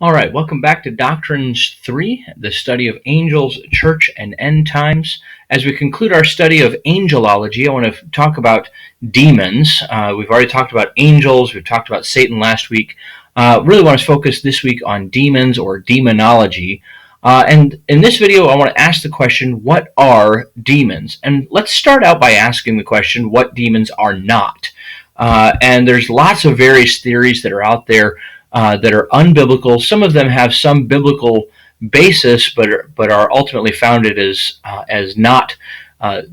All right, welcome back to Doctrines 3, the study of angels, church, and end times. As we conclude our study of angelology, I want to talk about demons. We've already talked about angels, we've talked about Satan last week. Really want to focus this week on demons or demonology. And in this video, I want to ask the question, what are demons? And let's start out by asking the question, what demons are not? And there's lots of various theories that are out there that are unbiblical. Some of them have some biblical basis, but are ultimately founded as not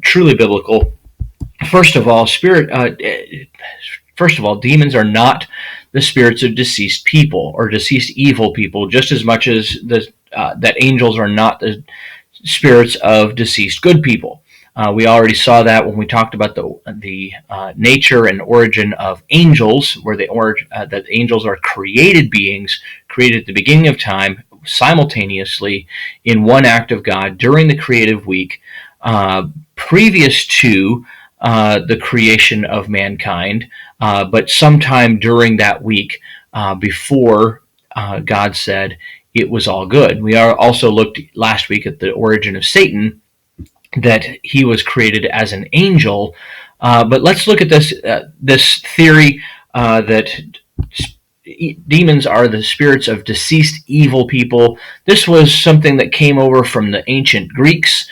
truly biblical. First of all, demons are not the spirits of deceased people or deceased evil people, just as much as that angels are not the spirits of deceased good people. We already saw that when we talked about the nature and origin of angels, where that angels are created beings, created at the beginning of time, simultaneously in one act of God during the creative week, previous to the creation of mankind, but sometime during that week before God said it was all good. We also looked last week at the origin of Satan, that he was created as an angel. But let's look at this theory that demons are the spirits of deceased evil people. This was something that came over from the ancient Greeks.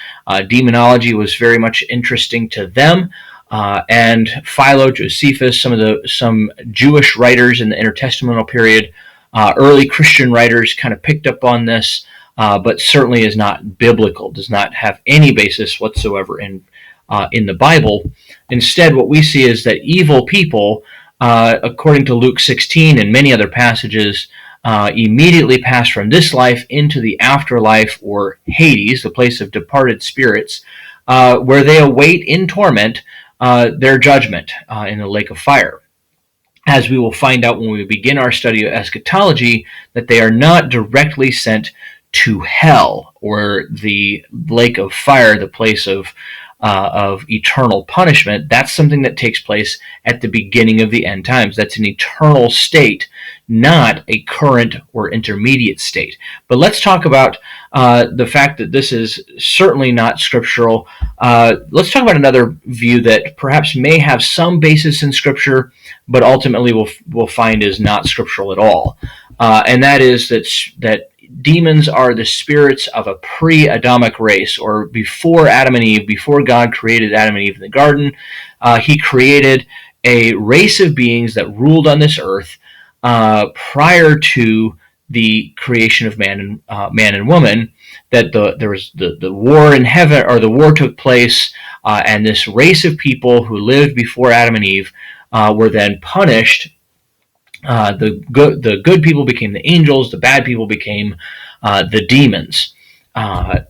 Demonology was very much interesting to them. And Philo, Josephus, some Jewish writers in the intertestamental period, early Christian writers kind of picked up on this. But certainly is not biblical, does not have any basis whatsoever in the Bible. Instead, what we see is that evil people, according to Luke 16 and many other passages, immediately pass from this life into the afterlife, or Hades, the place of departed spirits, where they await in torment their judgment in the lake of fire. As we will find out when we begin our study of eschatology, that they are not directly sent to hell, or the lake of fire, the place of eternal punishment. That's something that takes place at the beginning of the end times. That's an eternal state, not a current or intermediate state. But let's talk about the fact that this is certainly not scriptural. Let's talk about another view that perhaps may have some basis in Scripture, but ultimately we'll find is not scriptural at all. And that is that demons are the spirits of a pre-Adamic race, or before Adam and Eve, before God created Adam and Eve in the garden. He created a race of beings that ruled on this earth prior to the creation of man and woman. That there was the war in heaven, or the war took place, and this race of people who lived before Adam and Eve were then punished. The good people became the angels. The bad people became the demons.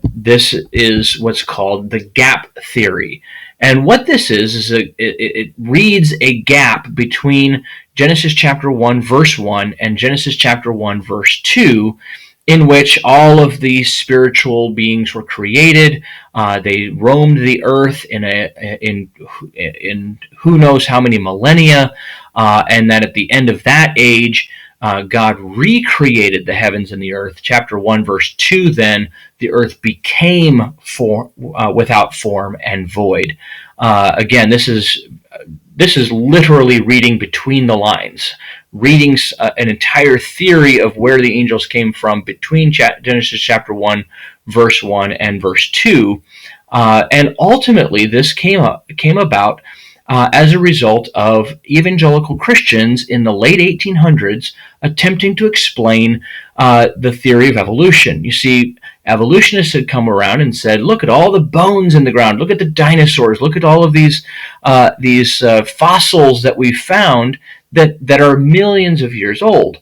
This is what's called the gap theory. And what this is it reads a gap between Genesis chapter 1, verse 1 and Genesis chapter 1, verse 2, in which all of these spiritual beings were created. They roamed the earth in who knows how many millennia, and that at the end of that age, God recreated the heavens and the earth. Chapter 1, verse 2, then, the earth became without form and void. Again, this is literally reading between the lines, reading an entire theory of where the angels came from between Genesis chapter 1, verse 1 and verse 2. And ultimately, this came about as a result of evangelical Christians in the late 1800s attempting to explain the theory of evolution. You see, evolutionists had come around and said, look at all the bones in the ground, look at the dinosaurs, look at all of these fossils that we found that are millions of years old.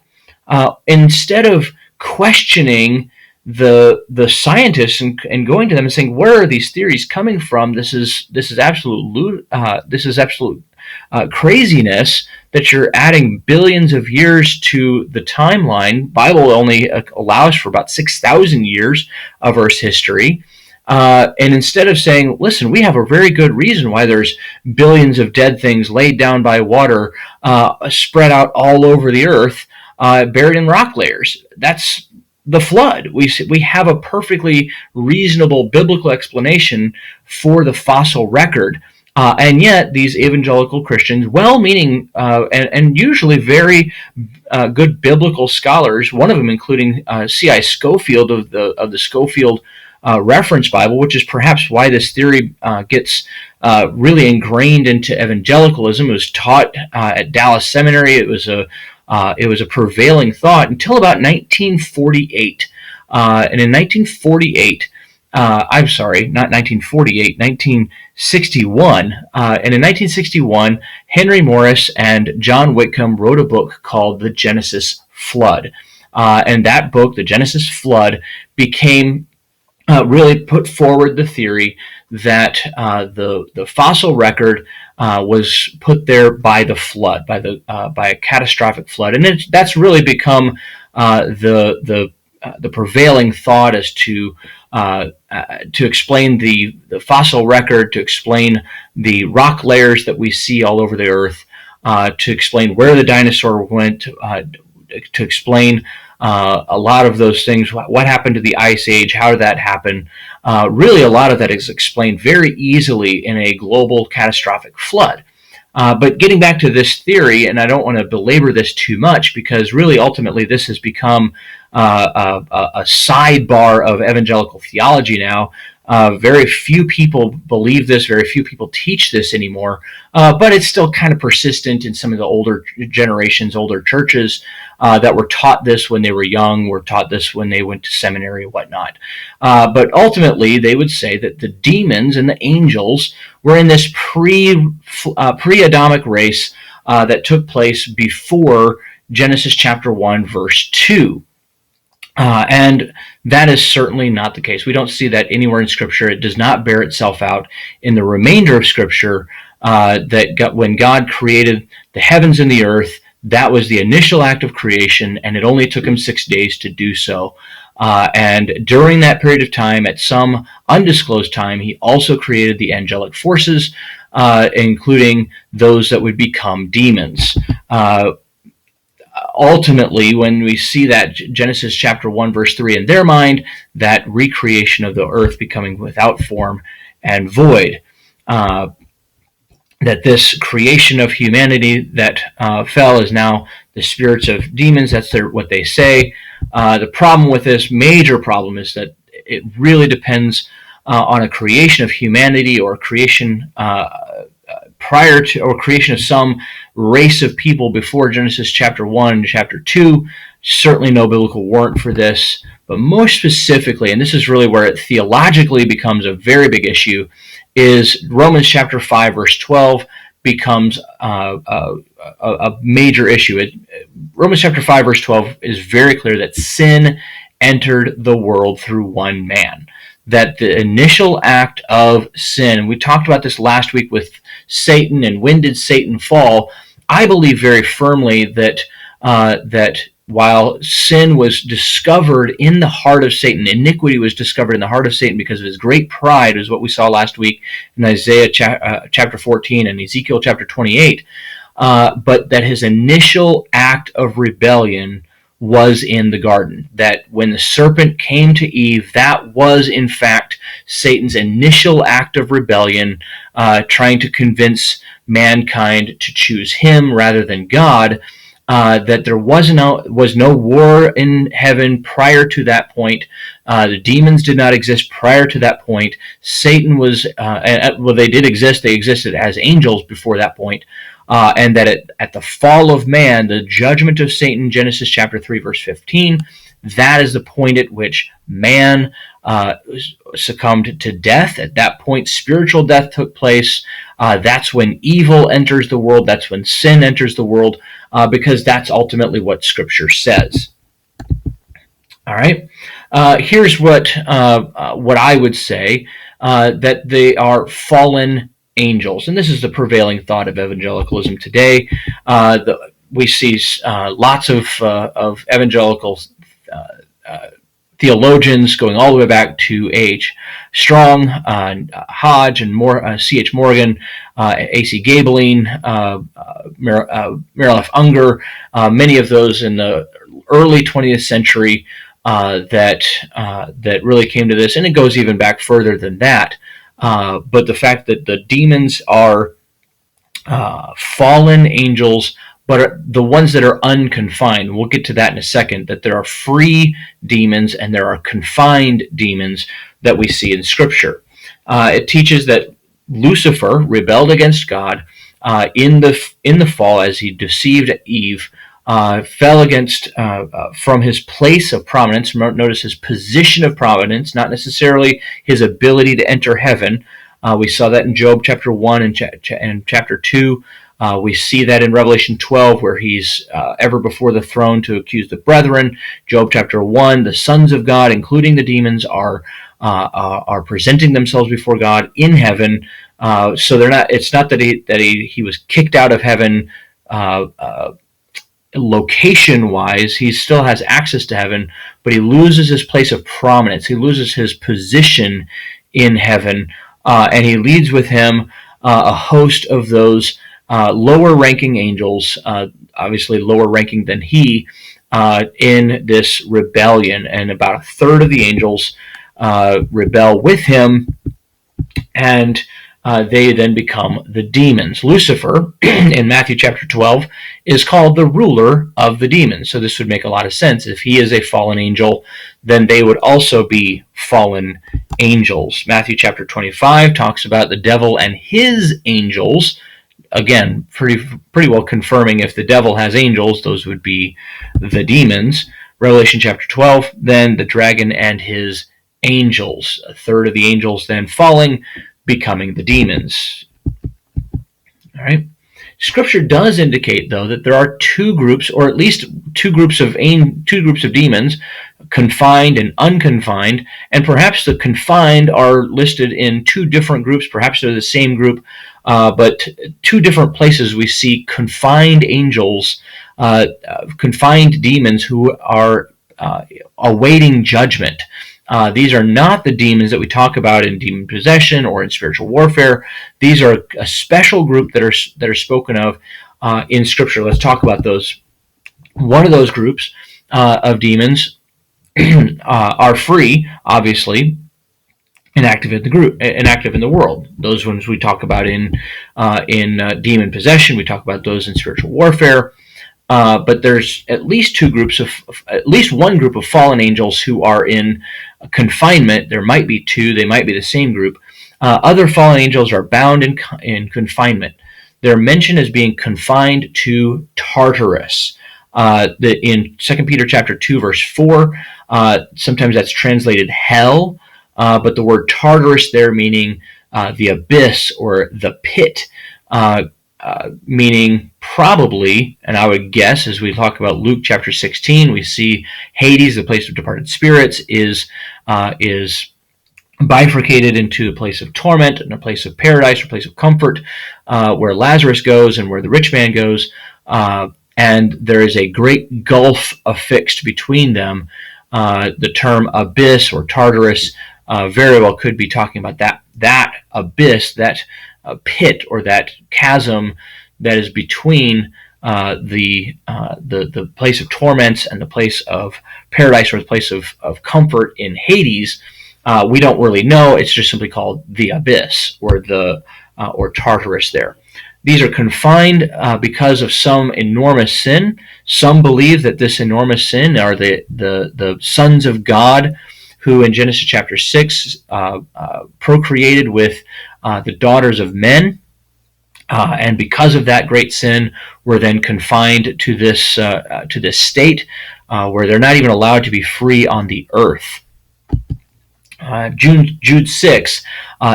Instead of questioning the scientists and going to them and saying, where are these theories coming from? This is absolute craziness that you're adding billions of years to the timeline. Bible only allows for about 6,000 years of Earth's history. And instead of saying, listen, we have a very good reason why there's billions of dead things laid down by water spread out all over the earth, buried in rock layers. That's the flood. We have a perfectly reasonable biblical explanation for the fossil record. And yet, these evangelical Christians, well-meaning and usually very good biblical scholars, one of them including C.I. Scofield of the Scofield Reference Bible, which is perhaps why this theory gets really ingrained into evangelicalism. It was taught at Dallas Seminary. It was a prevailing thought until about 1948. And in 1948, I'm sorry, not 1948, 1961. And in 1961, Henry Morris and John Whitcomb wrote a book called The Genesis Flood. And that book, The Genesis Flood, became really put forward the theory that the fossil record was put there by the flood, by a catastrophic flood, and that's really become the prevailing thought as to explain the fossil record, to explain the rock layers that we see all over the earth, to explain where the dinosaur went, to explain a lot of those things. What happened to the Ice Age? How did that happen? Really, a lot of that is explained very easily in a global catastrophic flood. But getting back to this theory, and I don't want to belabor this too much, because really ultimately this has become a sidebar of evangelical theology now. Very few people believe this, very few people teach this anymore, but it's still kind of persistent in some of the older generations, older churches that were taught this when they were young, were taught this when they went to seminary and whatnot. But ultimately, they would say that the demons and the angels were in this pre-Adamic race that took place before Genesis chapter 1, verse 2. And that is certainly not the case. We don't see that anywhere in Scripture. It does not bear itself out in the remainder of Scripture when God created the heavens and the earth, that was the initial act of creation, and it only took him 6 days to do so. And during that period of time, at some undisclosed time, he also created the angelic forces, including those that would become demons. Ultimately, when we see that Genesis chapter 1, verse 3 in their mind, that recreation of the earth becoming without form and void, that this creation of humanity that fell is now the spirits of demons. That's what they say. The problem with this, major problem, is that it really depends on a creation of humanity, or creation prior to, or creation of some race of people before Genesis chapter 1 and chapter 2. Certainly no biblical warrant for this. But most specifically, and this is really where it theologically becomes a very big issue, is Romans chapter 5, verse 12 becomes a major issue. Romans chapter 5, verse 12 is very clear that sin entered the world through one man. That the initial act of sin, we talked about this last week with Satan and when did Satan fall. I believe very firmly that while sin was discovered in the heart of Satan, iniquity was discovered in the heart of Satan because of his great pride, is what we saw last week in Isaiah chapter 14 and Ezekiel chapter 28, but that his initial act of rebellion was in the garden. That when the serpent came to Eve, that was in fact Satan's initial act of rebellion, trying to convince mankind to choose him rather than God. That there was no war in heaven prior to that point. The demons did not exist prior to that point. Satan was, well, they did exist. They existed as angels before that point. And that at the fall of man, the judgment of Satan, Genesis chapter 3, verse 15, that is the point at which man succumbed to death. At that point, spiritual death took place. That's when evil enters the world. That's when sin enters the world, because that's ultimately what Scripture says. All right. Here's what I would say, that they are fallen angels, and this is the prevailing thought of evangelicalism today. We see lots of evangelical theologians going all the way back to H. Strong, Hodge, and C.H. Morgan, A.C. Gaebelein, Meryl F. Unger, many of those in the early 20th century that really came to this, and it goes even back further than that. But the fact that the demons are fallen angels, but the ones that are unconfined. We'll get to that in a second, that there are free demons and there are confined demons that we see in Scripture. It teaches that Lucifer rebelled against God in the fall as he deceived Eve, fell against from his place of prominence. Notice his position of prominence, not necessarily his ability to enter heaven. We saw that in Job chapter 1 and chapter 2. We see that in Revelation 12, where he's ever before the throne to accuse the brethren. Job chapter 1, the sons of God, including the demons, are presenting themselves before God in heaven. So they're not. It's not that he was kicked out of heaven location-wise. He still has access to heaven, but he loses his place of prominence. He loses his position in heaven. And he leads with him a host of those lower-ranking angels, obviously lower-ranking than he, in this rebellion. And about a third of the angels rebel with him, and they then become the demons. Lucifer, in Matthew chapter 12, is called the ruler of the demons. So this would make a lot of sense. If he is a fallen angel, then they would also be fallen angels. Matthew chapter 25 talks about the devil and his angels. Again, pretty well confirming if the devil has angels, those would be the demons. Revelation chapter 12, then the dragon and his angels. A third of the angels then falling, becoming the demons. All right. Scripture does indicate, though, that there are two groups, or at least two groups of demons, confined and unconfined, and perhaps the confined are listed in two different groups. Perhaps they're the same group, but two different places we see confined angels, confined demons who are awaiting judgment. These are not the demons that we talk about in demon possession or in spiritual warfare. These are a special group that are spoken of in Scripture. Let's talk about those. One of those groups of demons are free, obviously, and active in the world. Those ones we talk about in demon possession. We talk about those in spiritual warfare. But there's at least one group of fallen angels who are in confinement. There might be two. They might be the same group. Other fallen angels are bound in confinement. They're mentioned as being confined to Tartarus. In 2 Peter chapter 2, verse 4, sometimes that's translated hell, but the word Tartarus there meaning the abyss or the pit, meaning probably, and I would guess as we talk about Luke chapter 16, we see Hades, the place of departed spirits, is bifurcated into a place of torment and a place of paradise or place of comfort, where Lazarus goes and where the rich man goes, and there is a great gulf affixed between them. The term abyss or Tartarus very well could be talking about that abyss, that pit or that chasm that is between the place of torments and the place of paradise or the place of comfort in Hades. We don't really know. It's just simply called the abyss or Tartarus there. These are confined because of some enormous sin. Some believe that this enormous sin are the sons of God, who in Genesis chapter 6 procreated with the daughters of men, and because of that great sin, were then confined to this state where they're not even allowed to be free on the earth. Jude 6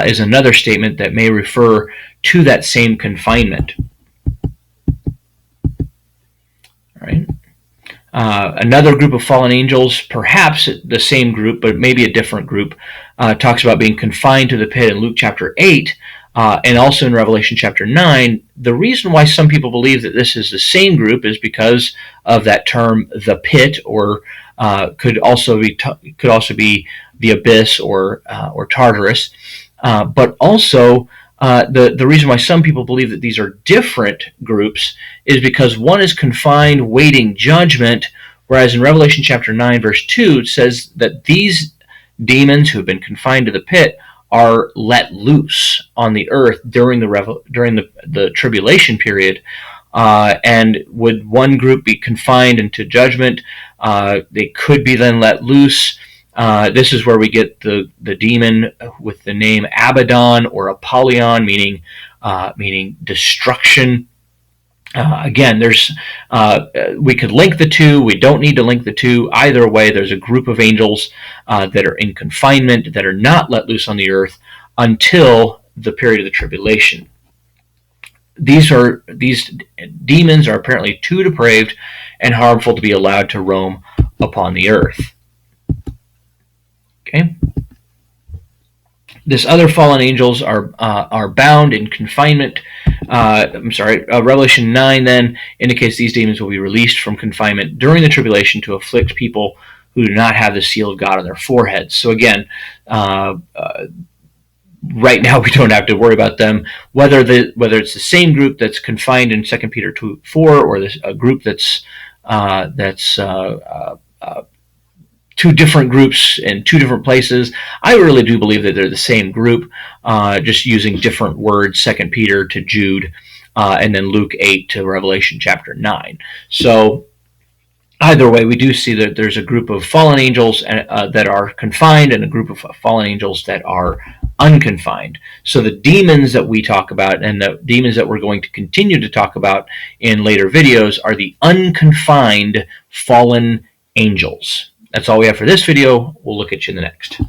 is another statement that may refer to that same confinement. All right. Another group of fallen angels, perhaps the same group, but maybe a different group, talks about being confined to the pit in Luke chapter 8, and also in Revelation chapter 9. The reason why some people believe that this is the same group is because of that term, the pit, or could also be the abyss or Tartarus, but also The reason why some people believe that these are different groups is because one is confined, waiting judgment, whereas in Revelation chapter 9, verse 2, it says that these demons who have been confined to the pit are let loose on the earth during the tribulation period. And would one group be confined into judgment? They could be then let loose. This is where we get the demon with the name Abaddon or Apollyon, meaning destruction. Again, we could link the two. We don't need to link the two. Either way, there's a group of angels that are in confinement, that are not let loose on the earth until the period of the tribulation. These demons are apparently too depraved and harmful to be allowed to roam upon the earth. Okay. This other fallen angels are bound in confinement. Revelation 9 then indicates these demons will be released from confinement during the tribulation to afflict people who do not have the seal of God on their foreheads. So again, right now we don't have to worry about them. Whether it's the same group that's confined in 2 Peter 2:4 or a group that's two different groups in two different places, I really do believe that they're the same group, just using different words, 2 Peter to Jude, and then Luke 8 to Revelation chapter 9. So either way, we do see that there's a group of fallen angels that are confined and a group of fallen angels that are unconfined. So the demons that we talk about and the demons that we're going to continue to talk about in later videos are the unconfined fallen angels. That's all we have for this video. We'll look at you in the next.